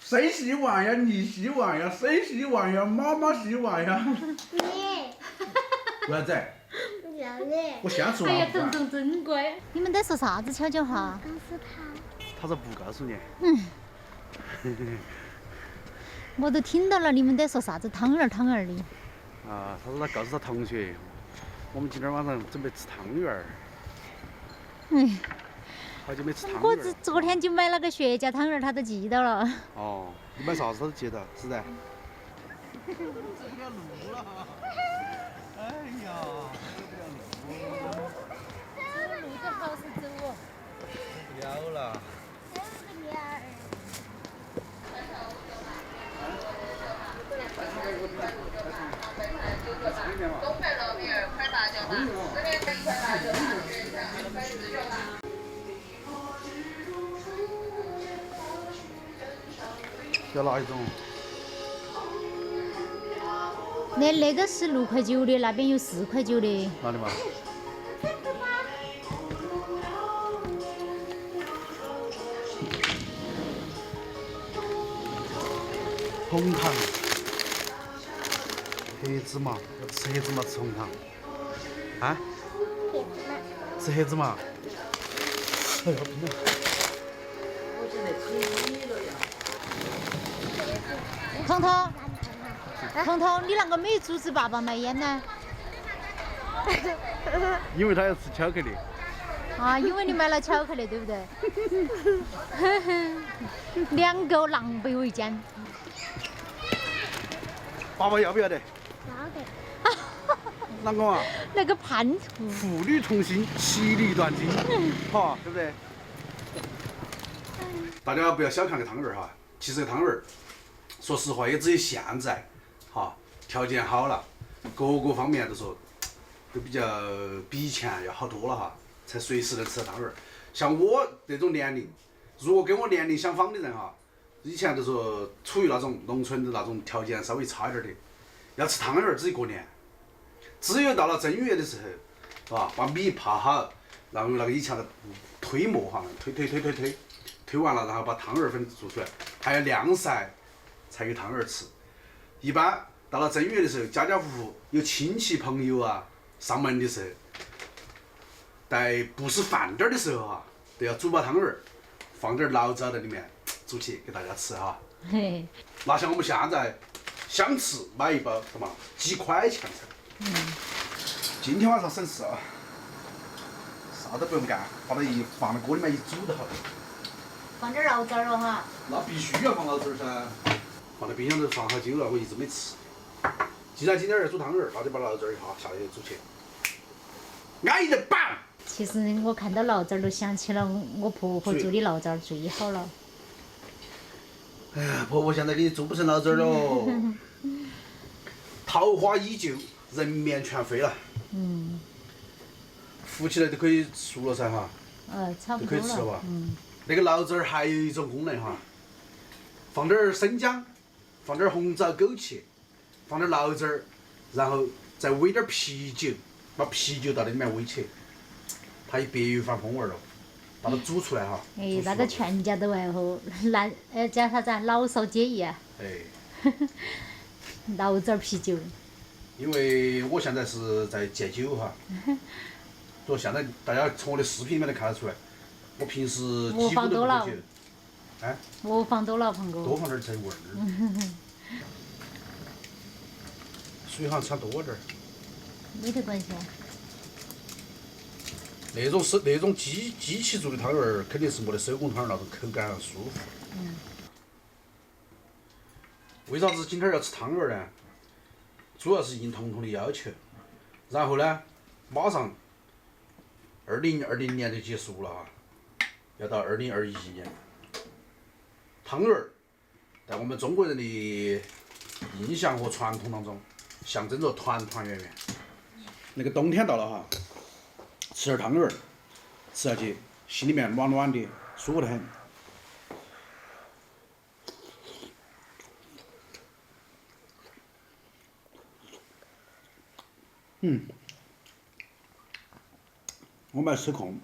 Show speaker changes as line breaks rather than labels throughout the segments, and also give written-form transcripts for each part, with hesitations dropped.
谁洗碗呀？你洗碗呀？谁洗碗呀？妈妈洗碗呀？
你。
为啥子？
让你。
我先吃
哎呀，
完饭。
彤彤真乖。你们在说啥子？悄悄哈。
告诉他。
他说不告诉你。
我都听到了，你们在说啥子汤圆儿汤圆儿的。
啊，他说他告诉他同学，我们今天晚上准备吃汤圆儿。
哎，
好久没吃汤圆
我
儿了。
昨天就买了个雪茄汤圆儿，他都记到了。
哦，你买啥子他都记得，是的。这不要录了哈！哎呀，这不要录了。
路着好是走哦。
不要了。
东北路边快大桥南，这边快大桥南，
要哪一种？
那个是6.9块的，那边有4.9块的。
哪里嘛？红糖，黑芝麻，要吃黑芝麻吃红糖。啊？吃黑芝麻。哎呀，冰了。
彤彤，彤彤，你啷个没有阻止爸爸买烟呢？
因为他要吃巧克力。
啊，因为你买了巧克力，对不对？两个狼狈为奸。
爸爸要不要得？
要得。
啷个嘛？
那个叛徒。
父女同心，其利断金，好，对不对？大家不要小看个汤圆儿哈，其实这个汤圆儿，说实话也只有现在，哈，条件好了，各个方面都说都比较比以前要好多了哈，才随时能吃到汤圆儿。像我这种年龄，如果跟我年龄相仿的人哈，以前都说处于那种农村的那种条件稍微差一点的，要吃汤圆儿只有过年。只有到了正月的时候，是吧？把米泡好，然后那个以前的推磨哈，推完了，然后把汤圆粉做出来，还要晾晒才有汤圆吃。一般到了正月的时候，家家户户有亲戚朋友啊上门的时候，在不是饭点儿的时候哈，都要煮把汤圆，放点醪糟在里面煮起给大家吃哈。
嘿。
那像我们现在想吃买一包什么几块钱才。今天晚上省事啊，啥都不用干，把它放到锅里面一煮就好了。
放点醪糟了哈。
那必须要放醪糟噻，放在冰箱头放好久了，我一直没吃。既然今天要煮汤圆，那就把醪糟一下下去煮去，安逸得棒。
其实我看到醪糟都想起了我婆婆做的醪糟最好了。
哎呀，婆婆现在给你做不成醪糟喽，桃花依旧，人面全非了。浮起来都可以熟了噻哈。
差不多
都可以吃了吧
了。
那个醪糟还有一种功能哈，放点生姜，放点红枣、枸杞，放点醪糟，然后再煨点啤酒，把啤酒到里面煨起，它也别有一番风味了。把它煮出来哈。
哎，那个全家都爱喝，叫啥子啊？老少皆宜啊。
哎。
醪糟啤酒。
因为我现在是在戒酒哈，所以现在大家从我的视频里面能看得出来，我平时几乎都不喝酒。哎。
我放多了，鹏哥。
多放点才味儿。水好像掺多点儿。
没得关系啊。
那种机器做的汤圆儿，肯定是没得手工汤圆儿那种口感舒服。为啥子今天要吃汤圆儿呢？主要是应彤彤的要求。然后呢，马上2020年就结束了哈，要到2021年。汤圆儿在我们中国人的印象和传统当中，象征着团团圆圆。那个冬天到了哈。吃点汤圆儿，吃下去心里面暖暖的，舒服得很。我们要抽空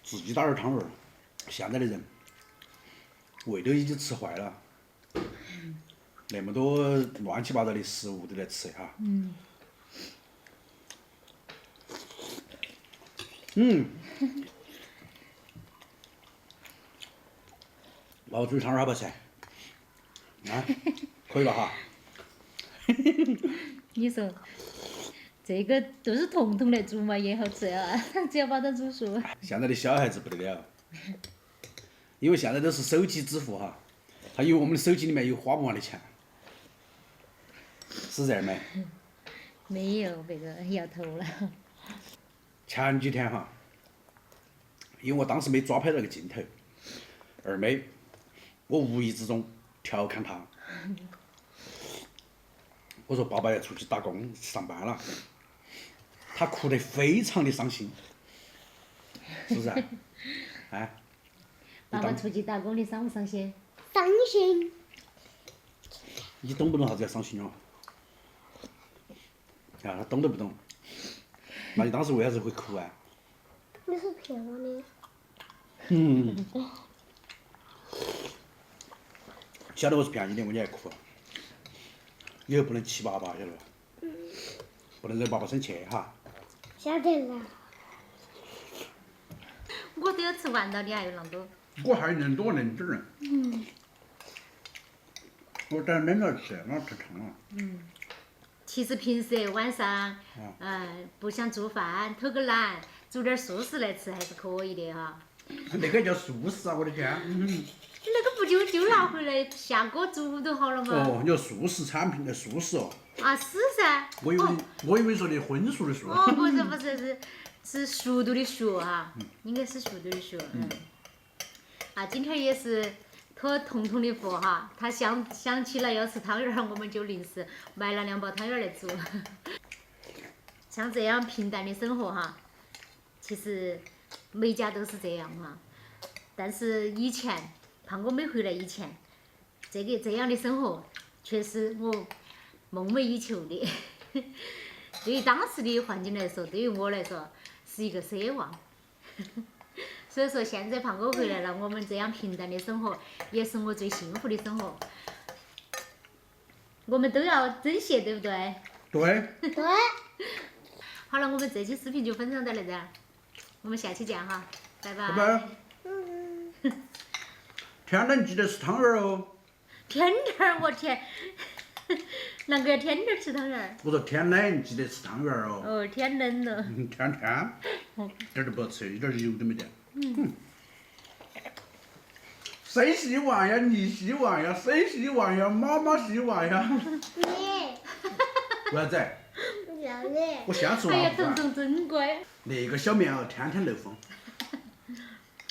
自己打点汤圆儿。现在的人胃都已经吃坏了，那么多乱七八糟的食物都在吃哈。老煮汤儿好不好吃？啊，可以吧哈？
你说这个都是彤彤来煮嘛，也好吃啊，只要把它煮熟。
现在的小孩子不得了，因为现在都是手机支付哈，他以为我们的手机里面有花不完的钱，是这样没？
没有，别个摇头了。
前几天哈，因为我当时没抓拍那个镜头，二妹，我无意之中调侃她，我说爸爸要出去打工上班了，她哭得非常的伤心，是不是？哎，
爸爸出去打工，你伤不伤心？
伤心。
你懂不懂啥子叫伤心哦？啊，他懂都不懂，那你当时为啥子会哭啊？
你是骗我的。
晓得我是骗你的，你还哭，以后不能气爸爸，晓得吧？不能惹爸爸生气哈。
晓得了。
我都要吃完了，你还有那么多？
我还能多能点儿。我等冷了吃，我吃汤了。
其实平时晚上，不想做饭，偷个懒，煮点素食来吃还是可以的哈。
那个叫素食啊！我的天。
那个不就拿回来下锅煮就好了嘛？
哦，你说素食产品的素食哦。
啊，是噻。
我以为说的荤素的素。
哦，不是，是熟度的熟哈，应该是熟度的熟。啊，今天也是托彤彤的福哈，他想起来要吃汤圆儿，我们就临时买了2包汤圆儿来煮。像这样平淡的生活哈，其实每家都是这样哈。但是以前胖哥没回来以前，这样的生活却是我梦寐以求的。对于当时的环境来说，对于我来说是一个奢望。所以说现在胖哥回来了，我们这样平淡的生活也是我最幸福的生活。我们都要珍惜，对不对？
对。
对。
好了，我们这期视频就分享到这儿，我们下期见哈，拜拜。
拜拜。天冷记得吃汤圆儿哦。
天天儿，我天，啷个要天天儿吃汤圆儿？
我说天冷记得吃汤圆儿哦。
哦，天冷了。
天天，点儿都不要吃，一点儿油都没得。谁希望呀？你希望呀？谁希望呀？妈妈希望呀？
你。
为啥子？
不要你。
我先吃
哎呀，
完饭。
彤彤真乖。
那个小棉袄天天漏风。